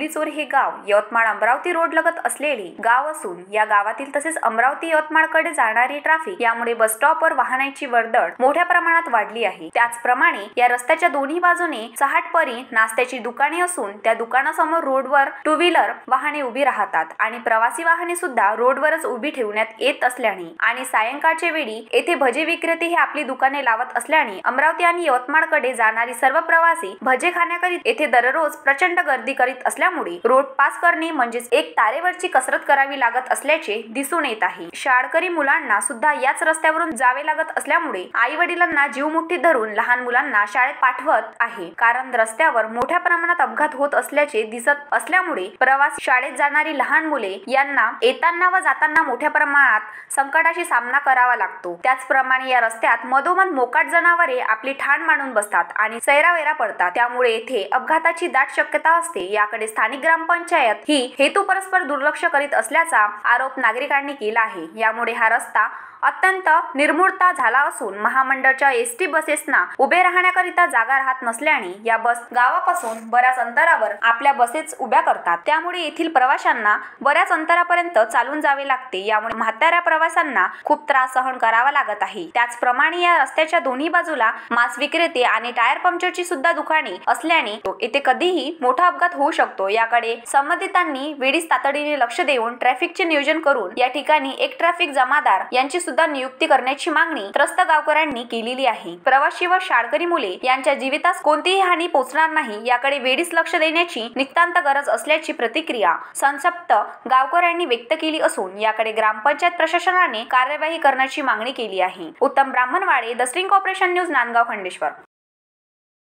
माहुलीचोर हे गाव यवतमाळ अमरावती रोड लगत असलेले गाव असून या गावातील तसेच अमरावती यवतमाळकडे जाणारी ट्रॅफिक यामुळे बस स्टॉपवर वाहनांची वर्दळ मोठ्या प्रमाणात वाढली आहे। त्याचप्रमाणे या रस्त्याच्या दोन्ही बाजूने चहाटपरी नाश्त्याची दुकाने असून त्या दुकानासमोर रोडवर टू व्हीलर वाहने उभी राहतात आणि प्रवासी वाहने सुद्धा रोडवरच उभी ठेवण्यात येत असल्याने आणि सायंकाळच्या वेळी येथे भजे विक्रेते हे आपली दुकाने लावत असल्याने अमरावती आणि यवतमाळकडे जाणारी सर्व प्रवासी भजे खाण्याकरिता येथे दररोज प्रचंड गर्दी करीत असल्यामुळे रोड पास करणे म्हणजेच एक तारेवरची कसरत करावी लागत असल्याचे दिसून येत आहे। शाळकरी मुलांना सुद्धा याच रस्त्यावरून जावे लागत असल्यामुळे आई वडिलांना जीव मुठीत धरून लहान मुलांना शाळेत पाठवत आहे, कारण रस्त्यावर मोठ्या प्रमाणात अपघात होत असल्याचे दिसत असल्यामुळे प्रवासी शाळेत जाणारी लहान मुले यांना येताना व जाताना मोठ्या प्रमाणात संकटाशी सामना करावा लागतो। त्याचप्रमाणे या रस्त्यात मधोमध मोकाट जनावरे आपली ठाण मांडून बसतात आणि सैरावैरा पडतात, त्यामुळे येथे अपघाताची दाट शक्यता असते। याकडे स्थानिक ग्रामपंचायत ही हेतू परस्पर दुर्लक्ष करीत असल्याचा आरोप नागरिकांनी केला आहे। यामुळे हा रस्ता अत्यंत निर्मूळता झाला असून महामंडळाच्या एसटी बसेसना उभे राहण्याकरिता जागा राहत नसल्याने या बस गावापासून बऱ्याच अंतरावर आपल्या बसेस उभ्या करतात, त्यामुळे येथील प्रवाशांना बऱ्याच अंतरापर्यंत चालून जावे लागते। यामुळे म्हाताऱ्या प्रवाशांना खूप त्रास सहन करावा लागत आहे। त्याचप्रमाणे या रस्त्याच्या दोन्ही बाजूला मांस विक्रेते आणि टायर पंक्चरची सुद्धा दुकाने असल्याने येथे कधीही मोठा अपघात होऊ शकतो। याकडे संबंधितांनी वेळीच तातडीने लक्ष देऊन ट्रॅफिकचे नियोजन करून या ठिकाणी एक ट्रॅफिक जमादार यांची सुद्धा नियुक्ती करण्याची मागणी त्रस्त गावकऱ्यांनी केलेली आहे। प्रवासी व शाळकरी मुले यांच्या जीवितास कोणतीही हानी पोहोचणार नाही याकडे वेळीच लक्ष देण्याची नितांत गरज असल्याची प्रतिक्रिया संतप्त गावकऱ्यांनी व्यक्त केली असून याकडे ग्रामपंचायत प्रशासनाने कार्यवाही करण्याची मागणी केली आहे। उत्तम Brahmanwade, the string operation news, Nandgaon, Khandeshwar.